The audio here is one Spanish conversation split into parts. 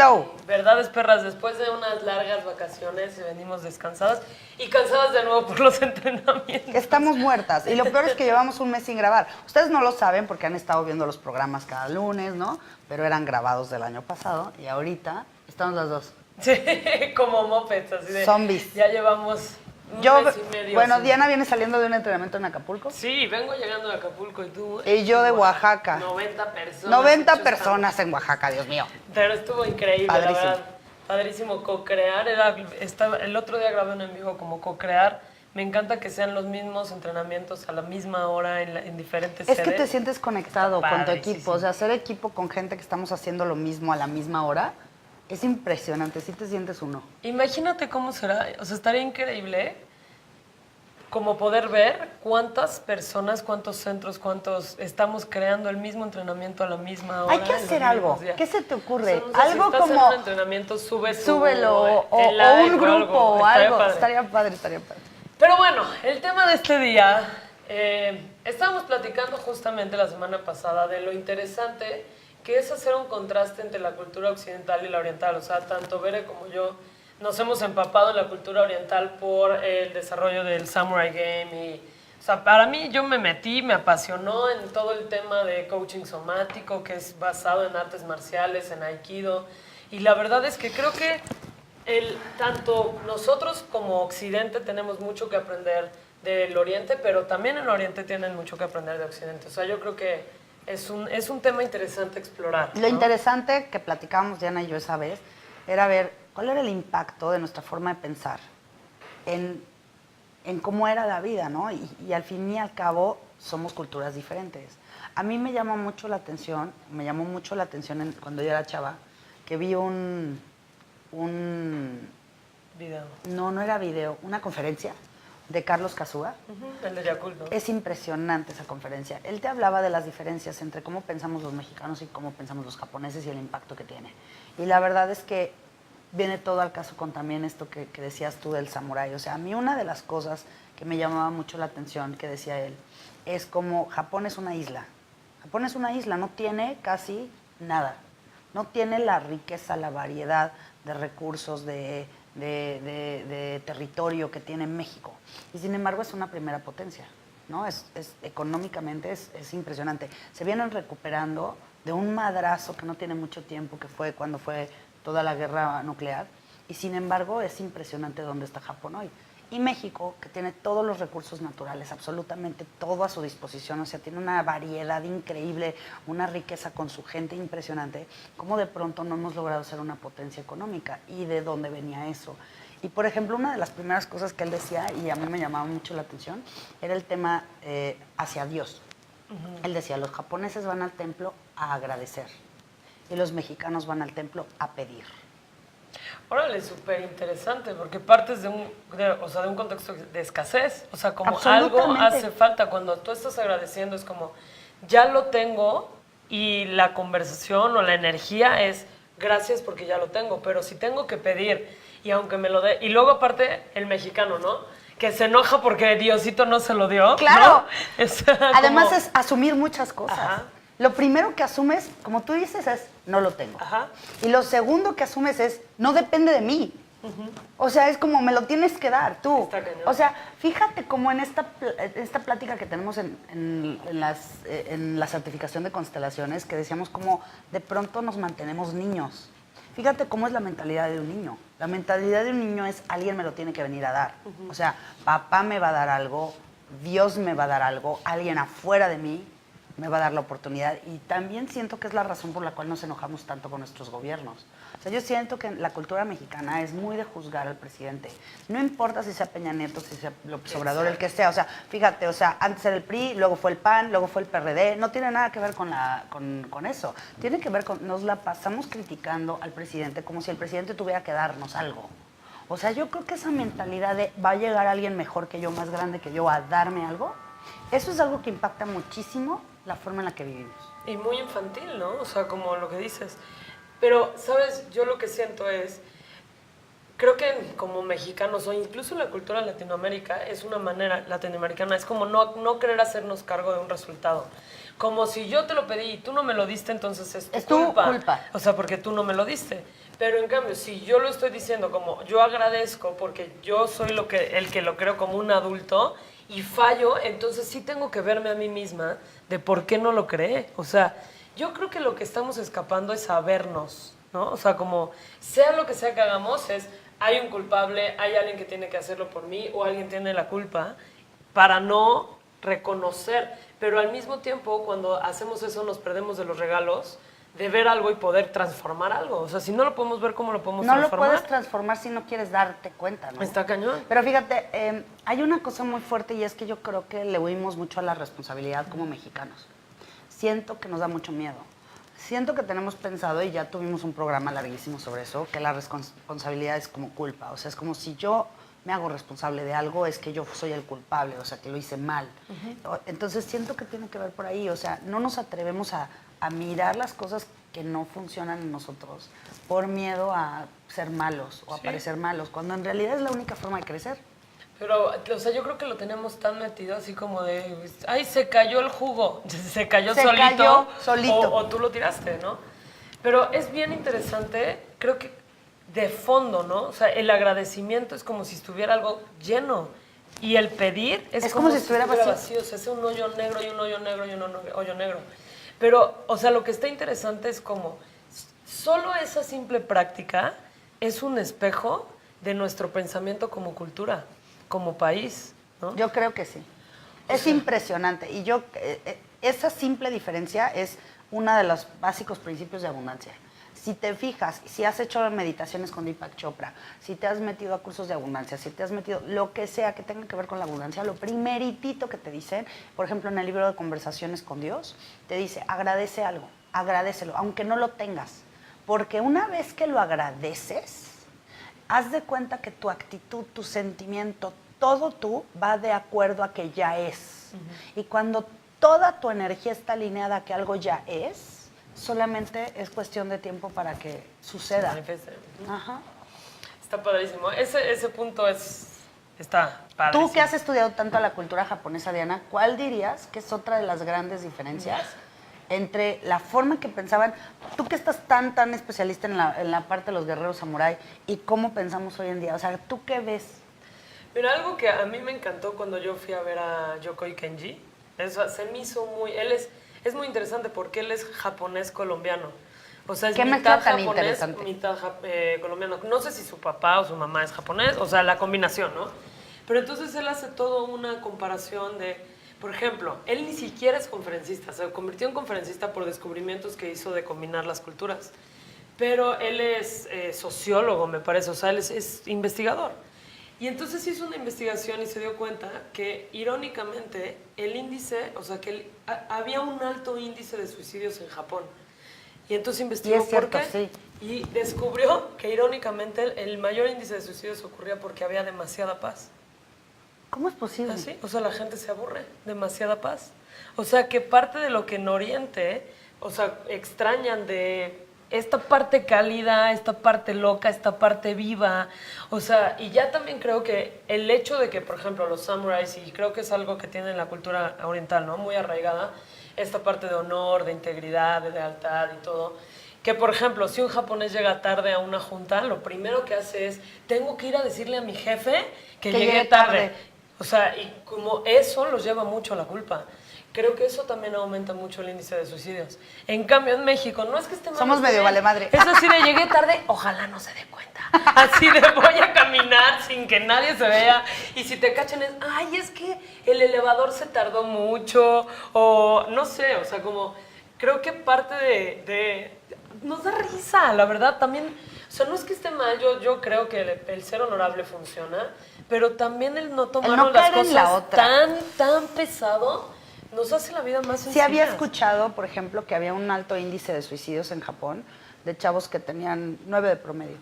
Hello. Verdades, perras, después de unas largas vacaciones venimos descansadas y cansadas de nuevo por los entrenamientos. Estamos muertas. Y lo peor es que llevamos un mes sin grabar. Ustedes no lo saben porque han estado viendo los programas cada lunes, ¿no? Pero eran grabados del año pasado y ahorita estamos las dos. Sí, como mopeds, así de... Zombies. Ya llevamos un mes y medio. Bueno, así. Diana viene saliendo de un entrenamiento en Acapulco. Sí, vengo llegando de Acapulco y tú... Y yo de Oaxaca. 90 personas. 90 personas en Oaxaca, Dios mío. Pero estuvo increíble, Padrísimo. la verdad. Padrísimo co-crear. El otro día grabé un en vivo como co-crear. Me encanta que sean los mismos entrenamientos a la misma hora en diferentes Es sedes. que te sientes conectado Está con tu padre, equipo. sí, sí. O sea, hacer equipo con gente que estamos haciendo lo mismo a la misma hora es impresionante. Sí te sientes uno. Imagínate cómo será. O sea, estaría increíble como poder ver cuántas personas, cuántos centros, cuántos estamos creando el mismo entrenamiento a la misma hora. Hay que hacer algo. ¿Qué se te ocurre? O sea, no sé, Algo si estás como... en un entrenamiento, súbelo o el live un grupo o Estaría algo. padre. Estaría padre, estaría padre. Pero bueno, el tema de este día, estábamos platicando justamente la semana pasada de lo interesante que es hacer un contraste entre la cultura occidental y la oriental. O sea, tanto Bere como yo nos hemos empapado en la cultura oriental por el desarrollo del Samurai Game. Y, o sea, para mí yo me metí, me apasionó en todo el tema de coaching somático, que es basado en artes marciales, en Aikido. Y la verdad es que creo que tanto nosotros como Occidente tenemos mucho que aprender del Oriente, pero también en el Oriente tienen mucho que aprender de Occidente. O sea, yo creo que es un tema interesante explorar. Lo ¿no? interesante que platicábamos Diana y yo esa vez era ver cuál era el impacto de nuestra forma de pensar en cómo era la vida, ¿no? Y al fin y al cabo somos culturas diferentes. A mí me llamó mucho la atención cuando yo era chava, que vi un Video. no era video, una conferencia de Carlos Cazúa. El de Yakult, ¿no? Es impresionante esa conferencia. Él te hablaba de las diferencias entre cómo pensamos los mexicanos y cómo pensamos los japoneses y el impacto que tiene. Y la verdad es que viene todo al caso con también esto que decías tú del samurái. O sea, a mí una de las cosas que me llamaba mucho la atención, que decía él, es como Japón es una isla. Japón es una isla, no tiene casi nada. No tiene la riqueza, la variedad de recursos, de territorio que tiene México. Y sin embargo es una primera potencia, ¿no? Económicamente es impresionante. Se vienen recuperando de un madrazo que no tiene mucho tiempo, que fue cuando fue toda la guerra nuclear, y sin embargo es impresionante dónde está Japón hoy. Y México, que tiene todos los recursos naturales, absolutamente todo a su disposición, o sea, tiene una variedad increíble, una riqueza con su gente impresionante, como de pronto no hemos logrado ser una potencia económica, y de dónde venía eso. Y, por ejemplo, una de las primeras cosas que él decía, y a mí me llamaba mucho la atención, era el tema hacia Dios. Él decía, los japoneses van al templo a agradecer, y los mexicanos van al templo a pedir. Órale, súper interesante, porque partes de un contexto de escasez. O sea, como algo hace falta. Cuando tú estás agradeciendo es como, ya lo tengo, y la conversación o la energía es, gracias porque ya lo tengo. Pero si tengo que pedir, y aunque me lo dé... Y luego aparte, el mexicano, ¿no? Que se enoja porque Diosito no se lo dio. ¡Claro! ¿No? Además es asumir muchas cosas. Ajá. Lo primero que asumes, como tú dices, es no lo tengo. Ajá. Y lo segundo que asumes es no depende de mí. O sea, es como me lo tienes que dar tú. Está cañón. O sea, fíjate cómo en esta plática que tenemos en la certificación de constelaciones, que decíamos cómo de pronto nos mantenemos niños. Fíjate cómo es la mentalidad de un niño. La mentalidad de un niño es alguien me lo tiene que venir a dar. O sea, papá me va a dar algo, Dios me va a dar algo, alguien afuera de mí me va a dar la oportunidad. Y también siento que es la razón por la cual nos enojamos tanto con nuestros gobiernos. O sea, yo siento que la cultura mexicana es muy de juzgar al presidente. No importa si sea Peña Nieto, si sea López Obrador, el que sea. O sea, fíjate, o sea, antes era el PRI, luego fue el PAN, luego fue el PRD. No tiene nada que ver con eso. Tiene que ver con, nos la pasamos criticando al presidente como si el presidente tuviera que darnos algo. O sea, yo creo que esa mentalidad de va a llegar alguien mejor que yo, más grande que yo, a darme algo, eso es algo que impacta muchísimo la forma en la que vivimos. Y muy infantil, ¿no? O sea, como lo que dices. Pero, ¿sabes? Yo lo que siento es, creo que como mexicanos, o incluso la cultura de Latinoamérica, es una manera latinoamericana, es como no querer hacernos cargo de un resultado. Como si yo te lo pedí y tú no me lo diste, entonces es tu culpa. culpa. O sea, porque tú no me lo diste. Pero en cambio, si yo lo estoy diciendo como yo agradezco porque yo soy el que lo creo como un adulto y fallo, entonces sí tengo que verme a mí misma de por qué no lo creé. O sea, yo creo que lo que estamos escapando es sabernos, ¿no? O sea, como sea lo que sea que hagamos, hay un culpable, hay alguien que tiene que hacerlo por mí o alguien tiene la culpa para no reconocer. Pero al mismo tiempo, cuando hacemos eso, nos perdemos de los regalos de ver algo y poder transformar algo. O sea, si no lo podemos ver, ¿cómo lo podemos transformar? No lo puedes transformar si no quieres darte cuenta, ¿no? Está cañón. Pero fíjate, hay una cosa muy fuerte y es que yo creo que le huimos mucho a la responsabilidad como mexicanos. Siento que nos da mucho miedo. Siento que tenemos pensado, y ya tuvimos un programa larguísimo sobre eso, que la responsabilidad es como culpa. O sea, es como si yo me hago responsable de algo, es que yo soy el culpable, o sea, que lo hice mal. Entonces siento que tiene que ver por ahí. O sea, no nos atrevemos a mirar las cosas que no funcionan en nosotros por miedo a ser malos o a parecer malos, cuando en realidad es la única forma de crecer. Pero, o sea, yo creo que lo tenemos tan metido así como de, ay, se cayó el jugo, se cayó solito. O tú lo tiraste, ¿no? Pero es bien interesante, creo que de fondo, ¿no? O sea, el agradecimiento es como si estuviera algo lleno. Y el pedir es como si estuviera vacío. O sea, es un hoyo negro y un hoyo negro y un hoyo negro. Pero, o sea, lo que está interesante es como solo esa simple práctica es un espejo de nuestro pensamiento como cultura, como país, ¿no? Yo creo que sí. Es impresionante. Y esa simple diferencia es uno de los básicos principios de abundancia. Si te fijas, si has hecho meditaciones con Deepak Chopra, si te has metido a cursos de abundancia, si te has metido lo que sea que tenga que ver con la abundancia, lo primeritito que te dicen, por ejemplo, en el libro de Conversaciones con Dios, te dice, agradece algo, agradécelo, aunque no lo tengas. Porque una vez que lo agradeces, haz de cuenta que tu actitud, tu sentimiento, todo tú va de acuerdo a que ya es. Y cuando toda tu energía está alineada a que algo ya es, solamente es cuestión de tiempo para que suceda. Se manifieste. Ajá. Está padrísimo. Ese punto está padrísimo. Tú que has estudiado tanto a la cultura japonesa, Diana, ¿cuál dirías que es otra de las grandes diferencias entre la forma que pensaban, tú que estás tan especialista en la parte de los guerreros samurái, y cómo pensamos hoy en día? O sea, ¿tú qué ves? Mira, algo que a mí me encantó cuando yo fui a ver a Yokoi Kenji, eso se me hizo es muy interesante porque él es japonés colombiano. O sea, es mitad japonés, mitad colombiano. No sé si su papá o su mamá es japonés, o sea, la combinación, ¿no? Pero entonces él hace toda una comparación de, por ejemplo, él ni siquiera es conferencista, se convirtió en conferencista por descubrimientos que hizo de combinar las culturas. Pero él es sociólogo, me parece, o sea, él es investigador. Y entonces hizo una investigación y se dio cuenta que, irónicamente, el índice, o sea, que había un alto índice de suicidios en Japón. Y entonces investigó por qué. Sí. Y descubrió que, irónicamente, el mayor índice de suicidios ocurría porque había demasiada paz. ¿Cómo es posible? ¿Así? O sea, la gente se aburre, demasiada paz. O sea, que parte de lo que en Oriente, o sea, extrañan de esta parte cálida, esta parte loca, esta parte viva, o sea, y ya también creo que el hecho de que, por ejemplo, los samuráis, y creo que es algo que tiene la cultura oriental, ¿no? Muy arraigada, esta parte de honor, de integridad, de lealtad y todo, que, por ejemplo, si un japonés llega tarde a una junta, lo primero que hace es, tengo que ir a decirle a mi jefe que llegué tarde. O sea, y como eso los lleva mucho a la culpa. Creo que eso también aumenta mucho el índice de suicidios. En cambio, en México, no es que esté mal. Somos medio vale madre. Es así de llegué tarde, ojalá no se dé cuenta. Así de voy a caminar sin que nadie se vea. Y si te cachan es, ay, es que el elevador se tardó mucho. O no sé, o sea, como creo que parte nos da risa, la verdad. También, o sea, no es que esté mal. Yo creo que el ser honorable funciona. Pero también el no tomarnos las cosas tan pesado nos hace la vida más sencilla. Sí había escuchado, por ejemplo, que había un alto índice de suicidios en Japón de chavos que tenían 9 de promedio.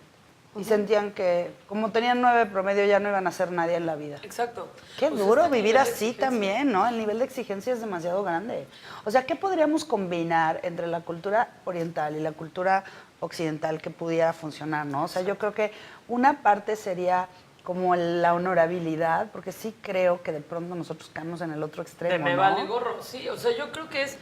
Y sentían que, como tenían 9 de promedio, ya no iban a ser nadie en la vida. Exacto. Qué duro vivir así también, ¿no? El nivel de exigencia es demasiado grande. O sea, ¿qué podríamos combinar entre la cultura oriental y la cultura occidental que pudiera funcionar, no? O sea, yo creo que una parte sería como la honorabilidad, porque sí creo que de pronto nosotros caemos en el otro extremo, me ¿no? vale gorro, sí, o sea, yo creo que es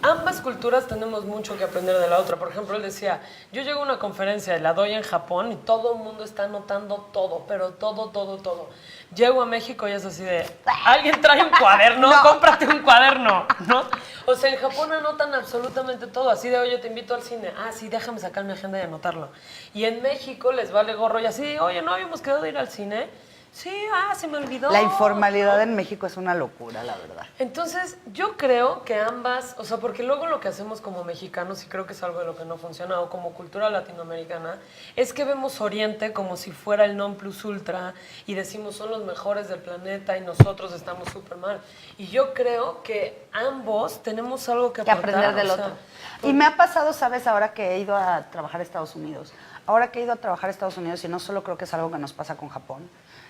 Ambas culturas tenemos mucho que aprender de la otra. Por ejemplo, él decía, yo llego a una conferencia y la doy en Japón y todo el mundo está anotando todo, pero todo, todo, todo. Llego a México y es así de, alguien trae un cuaderno, No. cómprate un cuaderno, ¿no? O sea, en Japón anotan absolutamente todo, así de, oye, te invito al cine. Ah, sí, déjame sacar mi agenda y anotarlo. Y en México les vale gorro y así, oye, ¿no habíamos quedado de ir al cine? Sí, se me olvidó. La informalidad en México es una locura, la verdad. Entonces, yo creo que ambas, o sea, porque luego lo que hacemos como mexicanos, y creo que es algo de lo que no funciona, o como cultura latinoamericana, es que vemos Oriente como si fuera el non plus ultra y decimos son los mejores del planeta y nosotros estamos súper mal. Y yo creo que ambos tenemos algo que Que aportar. aprender del o sea, otro. Y me ha pasado, ¿sabes? Ahora que he ido a trabajar a Estados Unidos. Ahora que he ido a trabajar a Estados Unidos, y no solo creo que es algo que nos pasa con Japón,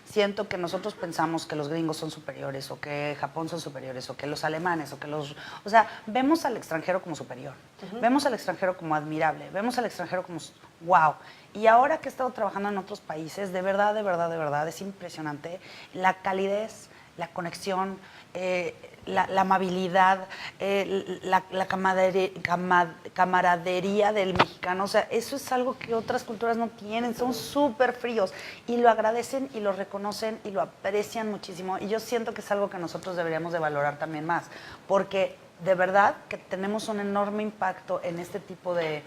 siento que nosotros pensamos que los gringos son superiores, o que Japón son superiores, o que los alemanes, o que los... O sea, vemos al extranjero como superior, vemos al extranjero como admirable, vemos al extranjero como wow. Y ahora que he estado trabajando en otros países, de verdad, de verdad, de verdad, es impresionante la calidez, la conexión, la amabilidad, la camaradería del mexicano. O sea, eso es algo que otras culturas no tienen, son súper fríos y lo agradecen y lo reconocen y lo aprecian muchísimo. Y yo siento que es algo que nosotros deberíamos de valorar también más, porque de verdad que tenemos un enorme impacto en este tipo de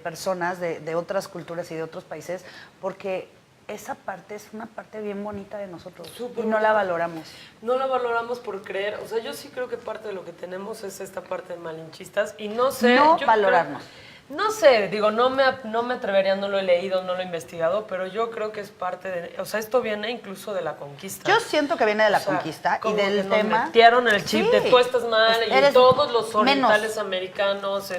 personas de otras culturas y de otros países, porque esa parte es una parte bien bonita de nosotros. Súper y no la valoramos. No la valoramos por creer. O sea, yo sí creo que parte de lo que tenemos es esta parte de malinchistas y no sé... No yo valorarnos. No sé, digo, no me atrevería, no lo he leído, no lo he investigado, pero yo creo que es parte de... O sea, esto viene incluso de la conquista. Yo siento que viene de la O sea, conquista y como del que nos tema... metieron el chip de Sí. tú estás mal Eres y todos los menos. orientales americanos,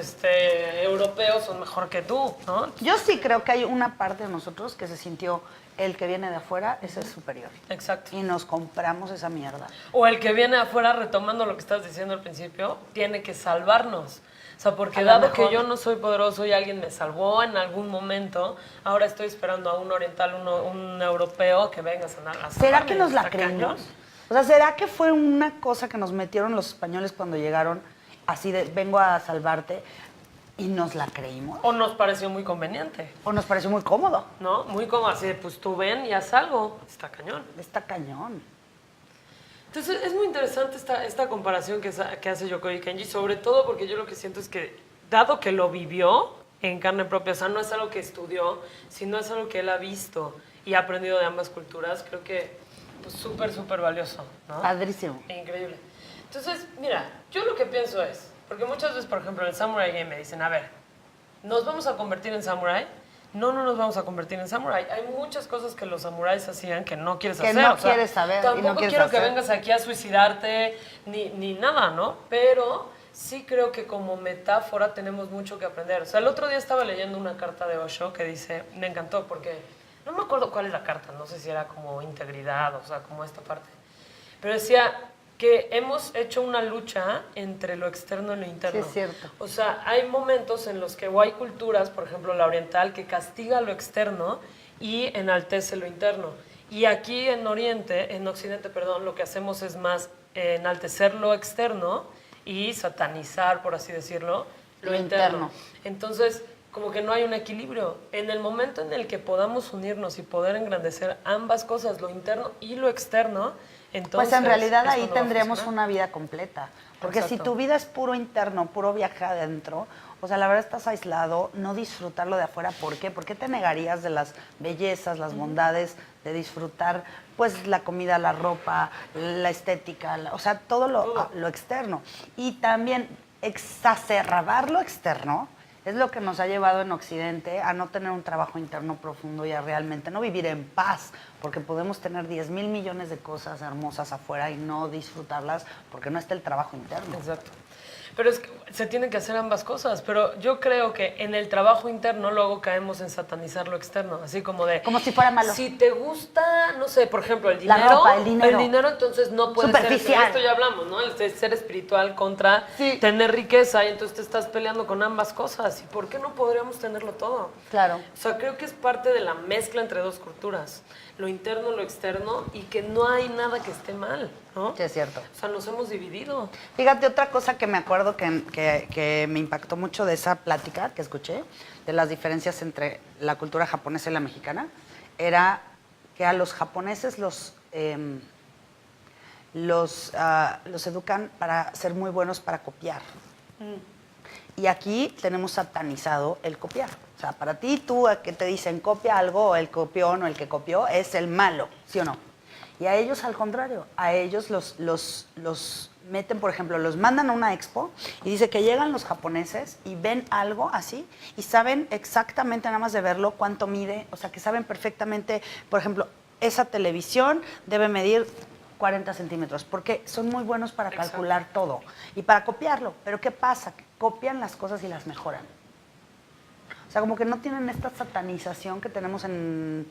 europeos son mejor que tú, ¿no? Yo sí creo que hay una parte de nosotros que se sintió el que viene de afuera es el superior. Exacto. Y nos compramos esa mierda. O el que viene afuera, retomando lo que estabas diciendo al principio, tiene que salvarnos. O sea, porque A lo dado que mejor. yo no soy poderoso y alguien me salvó en algún momento, ahora estoy esperando a un oriental, un europeo que venga a salvarme. ¿Será que nos la Está creímos? cañón. O sea, ¿será que fue una cosa que nos metieron los españoles cuando llegaron, así de vengo a salvarte, y nos la creímos? O nos pareció muy conveniente, ¿O nos pareció muy cómodo? ¿no? Muy como así de, pues tú ven y haz algo. Está cañón. Está cañón. Entonces, es muy interesante esta comparación que hace Yokoi Kenji, sobre todo porque yo lo que siento es que, dado que lo vivió en carne propia, o sea, no es algo que estudió, sino es algo que él ha visto y ha aprendido de ambas culturas, creo que pues súper, súper valioso, ¿no? Padrísimo. Increíble. Entonces, mira, yo lo que pienso es, porque muchas veces, por ejemplo, en el Samurai Game me dicen, a ver, ¿nos vamos a convertir en samurai? No, no nos vamos a convertir en samurái. Hay muchas cosas que los samuráis hacían que no quieres hacer. no quieres saber y no Tampoco quieres quiero hacer. que vengas aquí a suicidarte ni nada, ¿no? Pero sí creo que como metáfora tenemos mucho que aprender. O sea, el otro día estaba leyendo una carta de Osho que dice, me encantó porque no me acuerdo cuál es la carta, no sé si era como integridad, o sea, como esta parte. Pero decía que hemos hecho una lucha entre lo externo y lo interno. Sí, es cierto. O sea, hay momentos en los que o hay culturas, por ejemplo la oriental, que castiga lo externo y enaltece lo interno. Y aquí en Occidente, perdón, lo que hacemos es más enaltecer lo externo y satanizar, por así decirlo, lo interno. Entonces, como que no hay un equilibrio. En el momento en el que podamos unirnos y poder engrandecer ambas cosas, lo interno y lo externo, entonces, pues en realidad es ahí cuando va a tendríamos funcionar. una vida completa. Porque Exacto. si tu vida es puro interno, puro viaje adentro, o sea, la verdad estás aislado, no disfrutarlo de afuera. ¿Por qué? ¿Por qué te negarías de las bellezas, las bondades de disfrutar, pues, la comida, la ropa, la estética, o sea, todo lo externo? Y también exacerbar lo externo es lo que nos ha llevado en Occidente a no tener un trabajo interno profundo y a realmente no vivir en paz, porque podemos tener 10,000 millones de cosas hermosas afuera y no disfrutarlas porque no está el trabajo interno. Exacto. Pero es que se tienen que hacer ambas cosas, pero yo creo que en el trabajo interno luego caemos en satanizar lo externo, así como de... Como si fuera malo. Si te gusta, no sé, por ejemplo, el La dinero... ropa, el dinero. Entonces no puede ser... Superficial. De esto ya hablamos, ¿no? El ser espiritual contra Sí. tener riqueza y entonces te estás peleando con ambas cosas. ¿Y por qué no podríamos tenerlo todo? Claro. O sea, creo que es parte de la mezcla entre dos culturas, lo interno, lo externo, y que no hay nada que esté mal, ¿no? Sí, es cierto. O sea, nos hemos dividido. Fíjate, otra cosa que me acuerdo recuerdo que me impactó mucho de esa plática que escuché, de las diferencias entre la cultura japonesa y la mexicana, era que a los japoneses los educan para ser muy buenos para copiar. Y aquí tenemos satanizado el copiar. O sea, para ti, tú que te dicen copia algo, o el copión o el que copió, es el malo, ¿sí o no? Y a ellos al contrario, a ellos los meten, por ejemplo, los mandan a una expo y dice que llegan los japoneses y ven algo así y saben exactamente, nada más de verlo, cuánto mide, o sea, que saben perfectamente, por ejemplo, esa televisión debe medir 40 centímetros, porque son muy buenos para calcular todo y para copiarlo. Pero ¿qué pasa? Que copian las cosas y las mejoran. O sea, como que no tienen esta satanización que tenemos en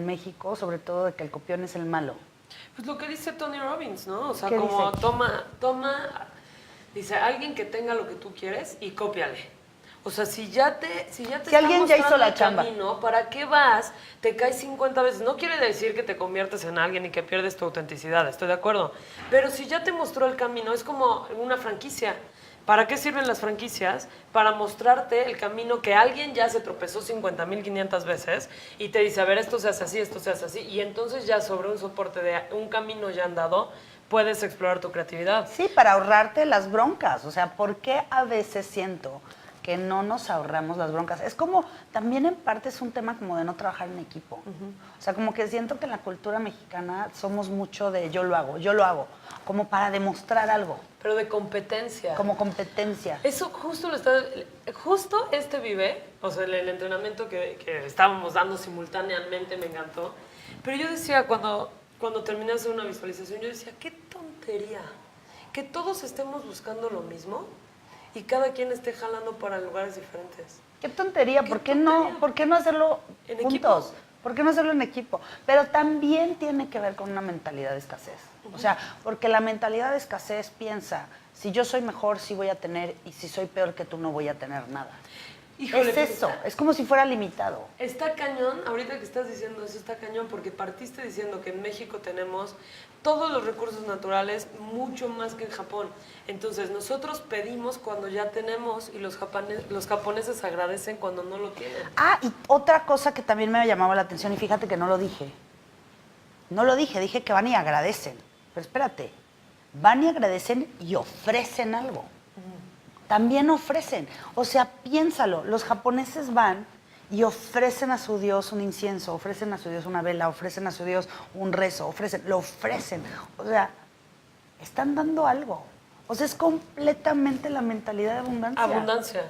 México, sobre todo de que el copión es el malo. Pues lo que dice Tony Robbins, ¿no? O sea, ¿Qué como dice? dice, alguien que tenga lo que tú quieres y cópiale. O sea, si ya te Si está alguien ya hizo mostrando la el chamba. camino, ¿para qué vas? Te caes 50 veces. No quiere decir que te conviertes en alguien y que pierdes tu autenticidad, estoy de acuerdo. Pero si ya te mostró el camino, es como una franquicia. ¿Para qué sirven las franquicias? Para mostrarte el camino que alguien ya se tropezó 50,500 veces y te dice, a ver, esto se hace así, esto se hace así. Y entonces ya sobre un soporte de un camino ya andado, puedes explorar tu creatividad. Sí, para ahorrarte las broncas. O sea, ¿por qué a veces siento que no nos ahorramos las broncas? Es como, también en parte es un tema como de no trabajar en equipo. O sea, como que siento que en la cultura mexicana somos mucho de yo lo hago, como para demostrar algo, Pero de competencia. como competencia. Eso justo este Vive, o sea, el entrenamiento que estábamos dando simultáneamente me encantó. Pero yo decía, cuando terminé de hacer una visualización, yo decía, qué tontería, que todos estemos buscando lo mismo y cada quien esté jalando para lugares diferentes. Qué tontería, Qué ¿por qué tontería. no hacerlo En juntos? equipo. ¿Por qué no hacerlo en equipo? Pero también tiene que ver con una mentalidad de escasez. O sea, porque la mentalidad de escasez piensa, si yo soy mejor, sí voy a tener, y si soy peor que tú, no voy a tener nada. Híjole, Es eso, es como si fuera limitado. Está cañón, ahorita que estás diciendo eso está cañón, porque partiste diciendo que en México tenemos todos los recursos naturales mucho más que en Japón. Entonces nosotros pedimos cuando ya tenemos y los japoneses agradecen cuando no lo tienen. Ah, y otra cosa que también me llamaba la atención, y fíjate que no lo dije. No lo dije, dije que van y agradecen. Pero espérate, van y agradecen y ofrecen algo. También ofrecen. O sea, piénsalo, los japoneses van y ofrecen a su Dios un incienso, ofrecen a su Dios una vela, ofrecen a su Dios un rezo, lo ofrecen. O sea, están dando algo. O sea, es completamente la mentalidad de abundancia. Abundancia.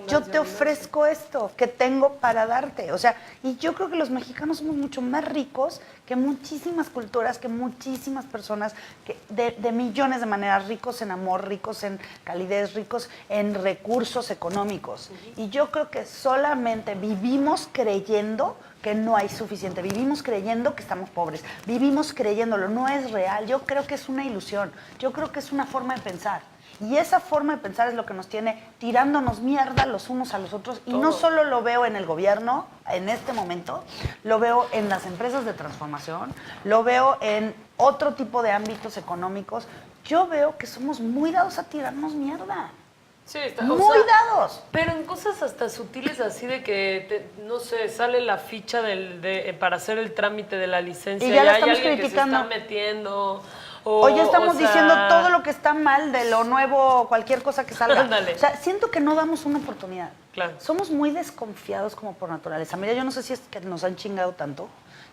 Yo te ofrezco esto que tengo para darte. O sea, y yo creo que los mexicanos somos mucho más ricos que muchísimas culturas, que muchísimas personas, que de millones de maneras, ricos en amor, ricos en calidez, ricos en recursos económicos. Y yo creo que solamente vivimos creyendo que no hay suficiente, vivimos creyendo que estamos pobres, vivimos creyéndolo, no es real. Yo creo que es una ilusión, yo creo que es una forma de pensar. Y esa forma de pensar es lo que nos tiene tirándonos mierda los unos a los otros. Y no solo lo veo en el gobierno, en este momento, lo veo en las empresas de transformación, lo veo en otro tipo de ámbitos económicos. Yo veo que somos muy dados a tirarnos mierda. Sí, está, Muy dados. Pero en cosas hasta sutiles así de que, no sé, sale la ficha para hacer el trámite de la licencia Y ya la hay estamos alguien criticando. que se está metiendo. O ya estamos o sea, diciendo todo lo que está mal de lo nuevo, cualquier cosa que salga. Ándale. O sea, siento que no damos una oportunidad. Claro. Somos muy desconfiados como por naturaleza. Mira, yo no sé si es que nos han chingado tanto.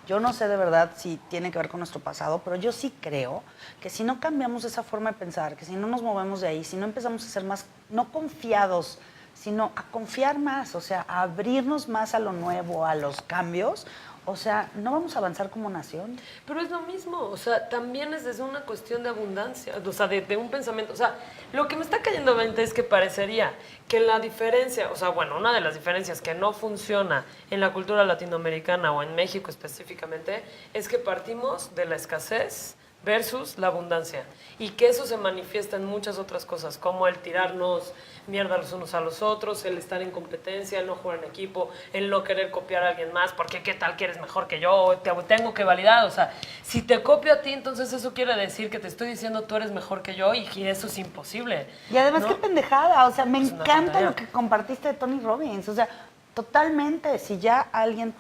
Yo no sé de verdad si tiene que ver con nuestro pasado, pero yo sí creo que si no cambiamos esa forma de pensar, que si no nos movemos de ahí, si no empezamos a ser más, no confiados, sino a confiar más, o sea, a abrirnos más a lo nuevo, a los cambios, o sea, no vamos a avanzar como nación. Pero es lo mismo, o sea, también es desde una cuestión de abundancia, o sea, de un pensamiento. O sea, lo que me está cayendo a mente es que parecería que la diferencia, o sea, bueno, una de las diferencias que no funciona en la cultura latinoamericana o en México específicamente es que partimos de la escasez, versus la abundancia. Y que eso se manifiesta en muchas otras cosas, como el tirarnos mierda los unos a los otros, el estar en competencia, el no jugar en equipo, el no querer copiar a alguien más, porque qué tal que eres mejor que yo, te tengo que validar. O sea, si te copio a ti, entonces eso quiere decir que te estoy diciendo tú eres mejor que yo y eso es imposible. Y además, ¿no? qué pendejada. O sea, me Es una encanta tontería. lo que compartiste de Tony Robbins. O sea, totalmente. Si ya alguien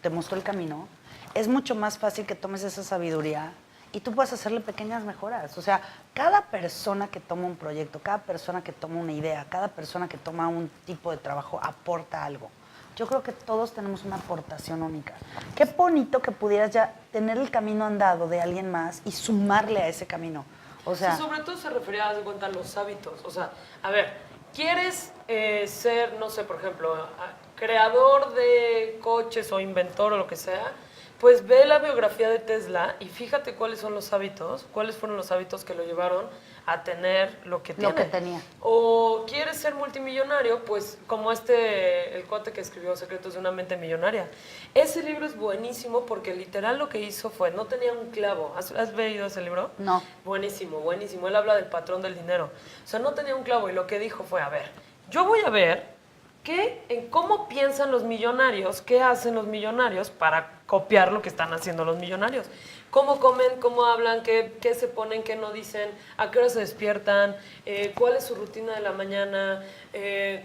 te mostró el camino, es mucho más fácil que tomes esa sabiduría y tú puedes hacerle pequeñas mejoras. O sea, cada persona que toma un proyecto, cada persona que toma una idea, cada persona que toma un tipo de trabajo aporta algo. Yo creo que todos tenemos una aportación única. Qué bonito que pudieras ya tener el camino andado de alguien más y sumarle a ese camino. O sea, Sí, sobre todo se refería, haz de cuenta, a los hábitos. O sea, a ver, ¿quieres ser, no sé, por ejemplo, creador de coches o inventor o lo que sea? Pues ve la biografía de Tesla y fíjate cuáles son los hábitos, cuáles fueron los hábitos que lo llevaron a tener lo que tiene. Lo que tenía. O quieres ser multimillonario, pues como el cuate que escribió Secretos de una mente millonaria. Ese libro es buenísimo porque literal lo que hizo fue, no tenía un clavo. ¿Has leído ese libro? No. Buenísimo, buenísimo. Él habla del patrón del dinero. O sea, no tenía un clavo y lo que dijo fue, a ver, yo voy a ver en cómo piensan los millonarios, qué hacen los millonarios para copiar lo que están haciendo los millonarios. Cómo comen, cómo hablan, qué se ponen, qué no dicen, a qué hora se despiertan, cuál es su rutina de la mañana,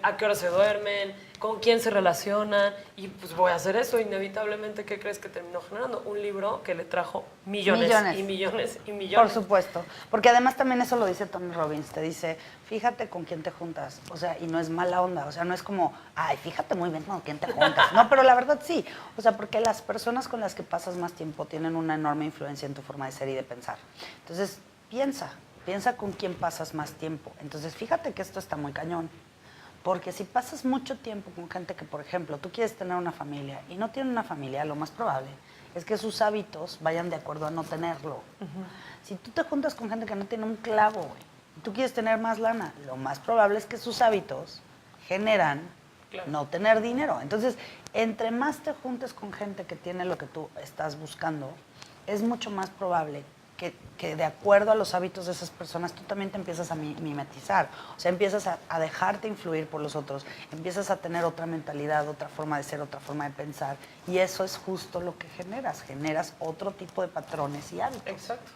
a qué hora se duermen, con quién se relacionan. Y pues voy a hacer eso. Inevitablemente, ¿qué crees que terminó generando? Un libro que le trajo millones y millones y millones. Por supuesto. Porque además también eso lo dice Tony Robbins. Te dice, fíjate con quién te juntas. O sea, y no es mala onda. O sea, no es como, ay, fíjate muy bien con quién te juntas. No, pero la verdad sí. O sea, porque las personas con las que pasas más tiempo tienen una enorme influencia en tu forma de ser y de pensar. Entonces, piensa con quién pasas más tiempo. Entonces, fíjate que esto está muy cañón. Porque si pasas mucho tiempo con gente que, por ejemplo, tú quieres tener una familia y no tiene una familia, lo más probable es que sus hábitos vayan de acuerdo a no tenerlo. Si tú te juntas con gente que no tiene un clavo, güey, y tú quieres tener más lana, lo más probable es que sus hábitos generan no tener dinero. Entonces, entre más te juntes con gente que tiene lo que tú estás buscando, es mucho más probable que de acuerdo a los hábitos de esas personas, tú también te empiezas a mimetizar. O sea, empiezas a dejarte influir por los otros, empiezas a tener otra mentalidad, otra forma de ser, otra forma de pensar. Y eso es justo lo que generas otro tipo de patrones y hábitos. Exacto.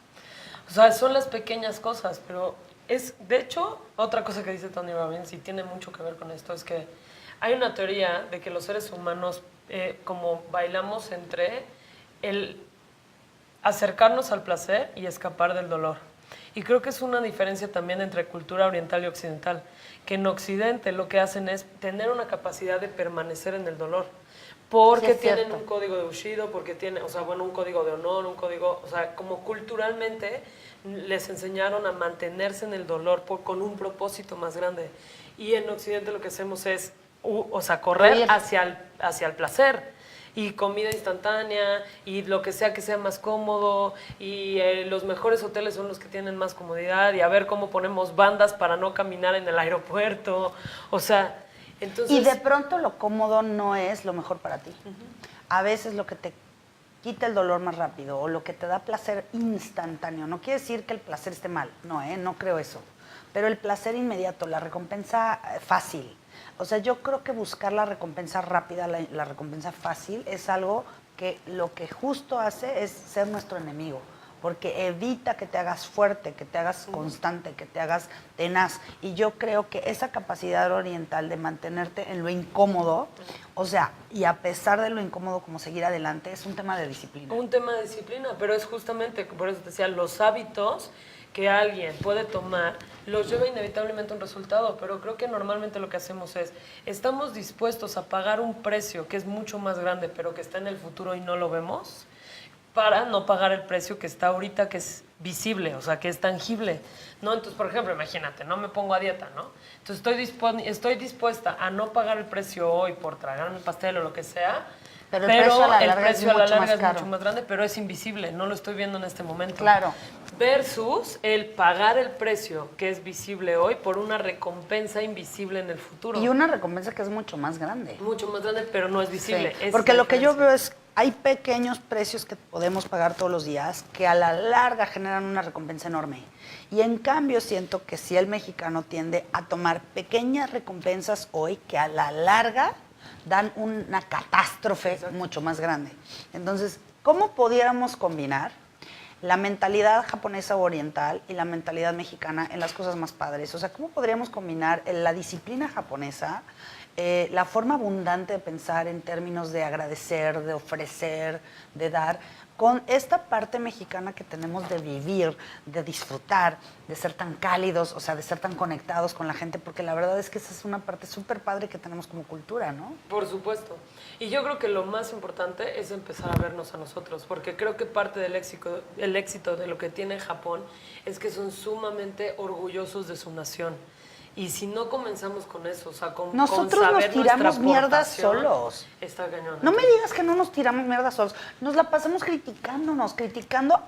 O sea, son las pequeñas cosas, pero de hecho, otra cosa que dice Tony Robbins, y tiene mucho que ver con esto, es que hay una teoría de que los seres humanos, como bailamos entre el acercarnos al placer y escapar del dolor. Y creo que es una diferencia también entre cultura oriental y occidental, que en Occidente lo que hacen es tener una capacidad de permanecer en el dolor, porque Sí, tienen cierto. un código de Bushido, porque tienen, o sea, bueno, un código de honor, un código, o sea, como culturalmente les enseñaron a mantenerse en el dolor con un propósito más grande. Y en Occidente lo que hacemos es, o sea, correr hacia el placer. Y comida instantánea, y lo que sea más cómodo, y los mejores hoteles son los que tienen más comodidad, y a ver cómo ponemos bandas para no caminar en el aeropuerto. O sea, entonces... Y de pronto lo cómodo no es lo mejor para ti. A veces lo que te quita el dolor más rápido o lo que te da placer instantáneo, no quiere decir que el placer esté mal, no creo eso. Pero el placer inmediato, la recompensa fácil. O sea, yo creo que buscar la recompensa rápida, la recompensa fácil, es algo que lo que justo hace es ser nuestro enemigo. Porque evita que te hagas fuerte, que te hagas constante, que te hagas tenaz. Y yo creo que esa capacidad oriental de mantenerte en lo incómodo, o sea, y a pesar de lo incómodo, como seguir adelante, es un tema de disciplina. Un tema de disciplina, pero es justamente, por eso te decía, los hábitos que alguien puede tomar los lleva inevitablemente a un resultado, pero creo que normalmente lo que hacemos es, estamos dispuestos a pagar un precio que es mucho más grande, pero que está en el futuro y no lo vemos, para no pagar el precio que está ahorita, que es visible, o sea, que es tangible, ¿no? Entonces, por ejemplo, imagínate, no me pongo a dieta, ¿no? Entonces estoy dispuesta a no pagar el precio hoy por tragarme un pastel o lo que sea, Pero el precio a la larga es caro. mucho más grande, pero es invisible, no lo estoy viendo en este momento. Claro. Versus el pagar el precio que es visible hoy por una recompensa invisible en el futuro. Y una recompensa que es mucho más grande. Mucho más grande, pero no es visible. Sí, Es porque la lo que yo diferencia. veo es hay pequeños precios que podemos pagar todos los días que a la larga generan una recompensa enorme. Y en cambio siento que si el mexicano tiende a tomar pequeñas recompensas hoy que a la larga dan una catástrofe mucho más grande. Entonces, ¿cómo pudiéramos combinar la mentalidad japonesa o oriental y la mentalidad mexicana en las cosas más padres? O sea, ¿cómo podríamos combinar la disciplina japonesa, la forma abundante de pensar en términos de agradecer, de ofrecer, de dar, con esta parte mexicana que tenemos de vivir, de disfrutar, de ser tan cálidos, o sea, de ser tan conectados con la gente, porque la verdad es que esa es una parte súper padre que tenemos como cultura, ¿no? Por supuesto. Y yo creo que lo más importante es empezar a vernos a nosotros, porque creo que parte del éxito de lo que tiene Japón es que son sumamente orgullosos de su nación. Y si no comenzamos con eso, o sea, con nosotros saber nos tiramos nuestra mierda aportación, solos. Está cañón. No me digas que no nos tiramos mierda solos. Nos la pasamos criticando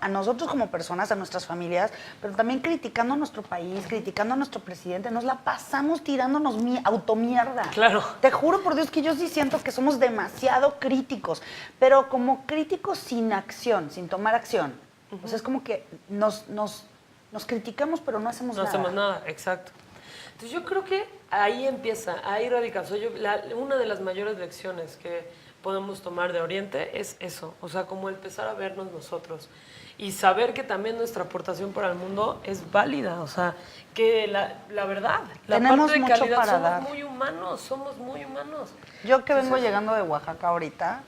a nosotros como personas, a nuestras familias, pero también criticando a nuestro país, criticando a nuestro presidente. Nos la pasamos tirándonos automierda. Claro. Te juro por Dios que yo sí siento que somos demasiado críticos, pero como críticos sin acción, sin tomar acción. O sea, es como que nos criticamos, pero no hacemos nada. No hacemos nada, exacto. Entonces yo creo que ahí empieza, ahí radica. O sea, una de las mayores lecciones que podemos tomar de Oriente es eso, o sea, como empezar a vernos nosotros y saber que también nuestra aportación para el mundo es válida, o sea, que la verdad, la tenemos parte de mucho calidad, para dar. somos muy humanos. Yo que vengo llegando de Oaxaca ahorita,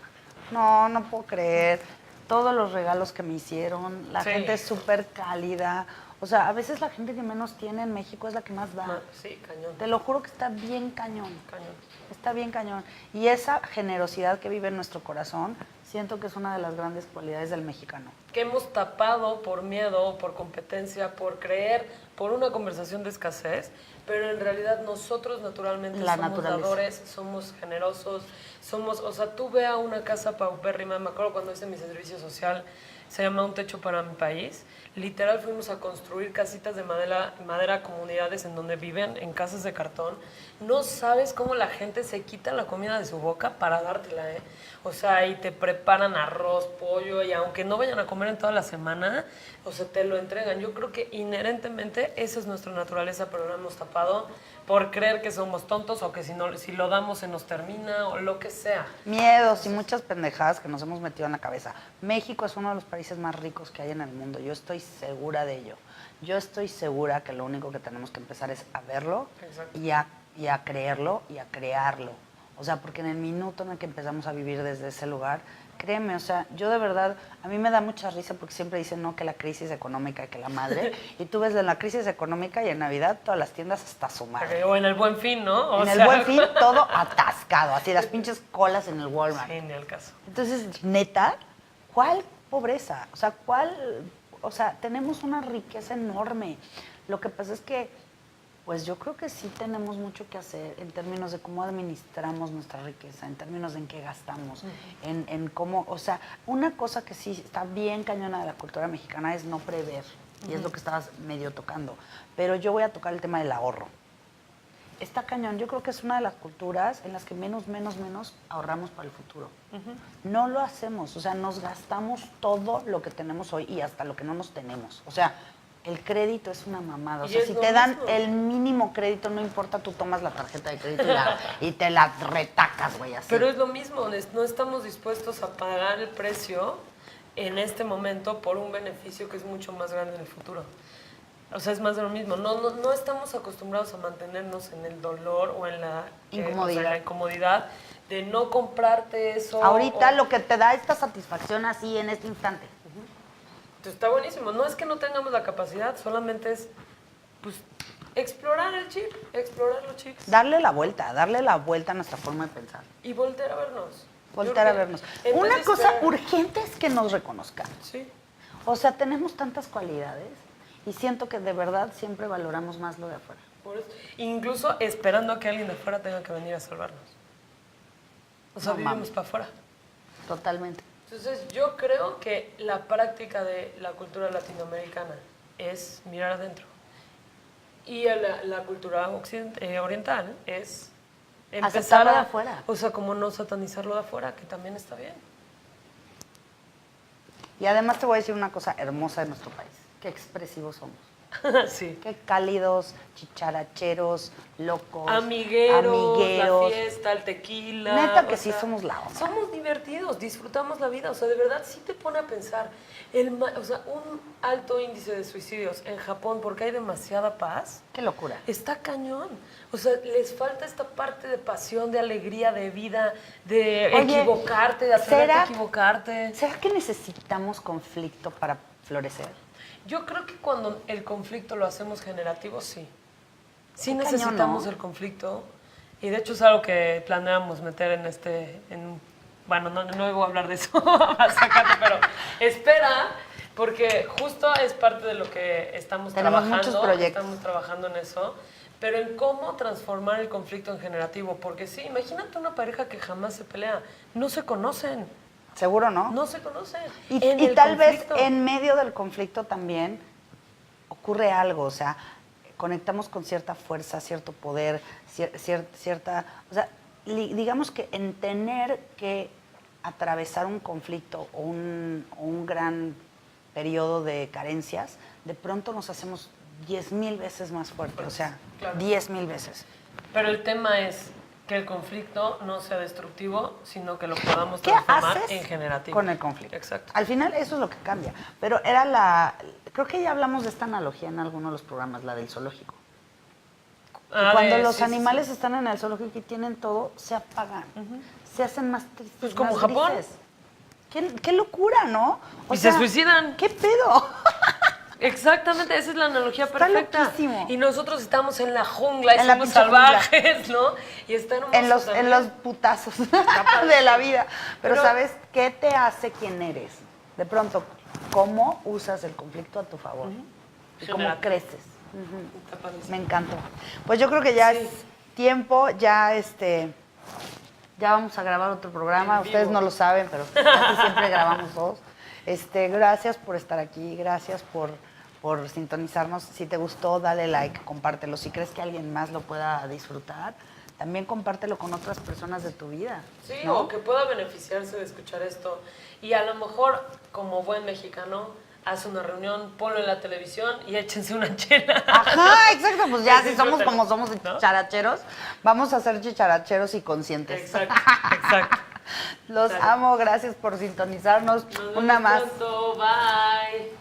no puedo creer todos los regalos que me hicieron, la gente es súper cálida. O sea, a veces la gente que menos tiene en México es la que más da. Sí, cañón. Te lo juro que está bien cañón. Cañón. Está bien cañón. Y esa generosidad que vive en nuestro corazón, siento que es una de las grandes cualidades del mexicano. Que hemos tapado por miedo, por competencia, por creer, por una conversación de escasez, pero en realidad nosotros naturalmente somos dadores, somos generosos, o sea, tú ve a una casa paupérrima, me acuerdo cuando hice mi servicio social, se llama Un Techo para mi País, literal fuimos a construir casitas de madera, comunidades en donde viven en casas de cartón. No sabes cómo la gente se quita la comida de su boca para dártela, ¿eh? O sea, y te preparan arroz, pollo, y aunque no vayan a comer en toda la semana, o sea, te lo entregan. Yo creo que inherentemente esa es nuestra naturaleza, pero lo hemos tapado por creer que somos tontos o que si lo damos se nos termina o lo que sea. Miedos y muchas pendejadas que nos hemos metido en la cabeza. México es uno de los países más ricos que hay en el mundo. Yo estoy segura de ello. Yo estoy segura que lo único que tenemos que empezar es a verlo y a creerlo y a crearlo. O sea, porque en el minuto en el que empezamos a vivir desde ese lugar, créeme, o sea, yo de verdad, a mí me da mucha risa porque siempre dicen, no, que la crisis económica, que la madre, y tú ves en la crisis económica y en Navidad todas las tiendas hasta su madre. O en el Buen Fin, ¿no? El Buen Fin todo atascado, así las pinches colas en el Walmart. Sí, ni al caso. Entonces, neta, ¿cuál pobreza? O sea, tenemos una riqueza enorme. Lo que pasa es que pues yo creo que sí tenemos mucho que hacer en términos de cómo administramos nuestra riqueza, en términos de en qué gastamos, en cómo, o sea, una cosa que sí está bien cañona de la cultura mexicana es no prever, y es lo que estabas medio tocando, pero yo voy a tocar el tema del ahorro. Está cañón, yo creo que es una de las culturas en las que menos ahorramos para el futuro. No lo hacemos, o sea, nos gastamos todo lo que tenemos hoy y hasta lo que no nos tenemos, o sea, el crédito es una mamada. O sea, si te dan el mínimo crédito, no importa, tú tomas la tarjeta de crédito y te la retacas, güey, así. Pero es lo mismo, no estamos dispuestos a pagar el precio en este momento por un beneficio que es mucho más grande en el futuro. O sea, es más de lo mismo. No estamos acostumbrados a mantenernos en el dolor o en la incomodidad de no comprarte eso. Ahorita lo que te da esta satisfacción así en este instante. Está buenísimo. No es que no tengamos la capacidad, solamente es pues, explorar el chip, explorar los chips. Darle la vuelta a nuestra forma de pensar. Y voltear a vernos. Una cosa urgente es que nos reconozcan. Sí. O sea, tenemos tantas cualidades y siento que de verdad siempre valoramos más lo de afuera. Por eso. Incluso esperando a que alguien de afuera tenga que venir a salvarnos. O sea, vivimos para afuera. Totalmente. Entonces, yo creo que la práctica de la cultura latinoamericana es mirar adentro. Y la cultura oriental es empezar aceptarlo de afuera. O sea, como no satanizarlo de afuera, que también está bien. Y además te voy a decir una cosa hermosa de nuestro país. Qué expresivos somos. Sí. Qué cálidos, chicharacheros, locos, Amigueros, amigueros. la fiesta, el tequila. Neta que o sí sea, somos la onda. Somos divertidos, disfrutamos la vida. O sea, de verdad sí te pone a pensar. O sea, un alto índice de suicidios en Japón porque hay demasiada paz. Qué locura. Está cañón. O sea, les falta esta parte de pasión, de alegría, de vida, de Oye, equivocarte, de atreverte a equivocarte. ¿Será que necesitamos conflicto para florecer? Yo creo que cuando el conflicto lo hacemos generativo, sí. Sí Qué cañón, necesitamos ¿no? el conflicto. Y de hecho es algo que planeamos meter bueno, no voy a hablar de eso, sácate, pero espera, porque justo es parte de lo que estamos Tenemos trabajando. muchos proyectos. Estamos trabajando en eso. Pero en cómo transformar el conflicto en generativo. Porque sí, imagínate una pareja que jamás se pelea. No se conocen. Seguro, ¿no? No se conocen. Y tal vez en medio del conflicto también ocurre algo, o sea, conectamos con cierta fuerza, cierto poder, cierta, o sea, digamos que en tener que atravesar un conflicto o un gran periodo de carencias, de pronto nos hacemos 10,000 veces más fuertes, o sea, Claro. 10,000 veces. Pero el tema es que el conflicto no sea destructivo, sino que lo podamos ¿Qué transformar haces en generativo. con el conflicto? Exacto. Al final eso es lo que cambia. Pero creo que ya hablamos de esta analogía en alguno de los programas, la del zoológico. Cuando los animales están en el zoológico y tienen todo, se apagan, se hacen más tristes, Pues como más Japón. grises. Qué locura, ¿no? O Y se suicidan. ¿Qué pedo? Exactamente, esa es la analogía Está perfecta. loquísimo. Y nosotros estamos en la jungla y En la somos pinche jungla. salvajes, ¿no? Y está hermoso En los también. putazos padre. de la vida. Pero Pero- ¿sabes qué te hace quién eres? De pronto, ¿cómo usas el conflicto a tu favor? Y cómo Generativo. creces. Está padrísimo. Me encantó. Pues yo creo que ya Sí. es tiempo, ya vamos a grabar otro programa. En vivo. Ustedes no lo saben, pero casi siempre grabamos dos. Gracias por estar aquí, gracias por sintonizarnos. Si te gustó, dale like, compártelo. Si crees que alguien más lo pueda disfrutar, también compártelo con otras personas de tu vida. Sí, ¿no? o que pueda beneficiarse de escuchar esto. Y a lo mejor, como buen mexicano, hace una reunión, ponlo en la televisión y échense una chela. Ajá, exacto. Pues ya, si somos Disfrútenlo, como somos ¿no? chicharacheros, vamos a ser chicharacheros y conscientes. Exacto, exacto. Los Sale. amo, gracias por sintonizarnos. Nos vemos Una más. pronto, bye.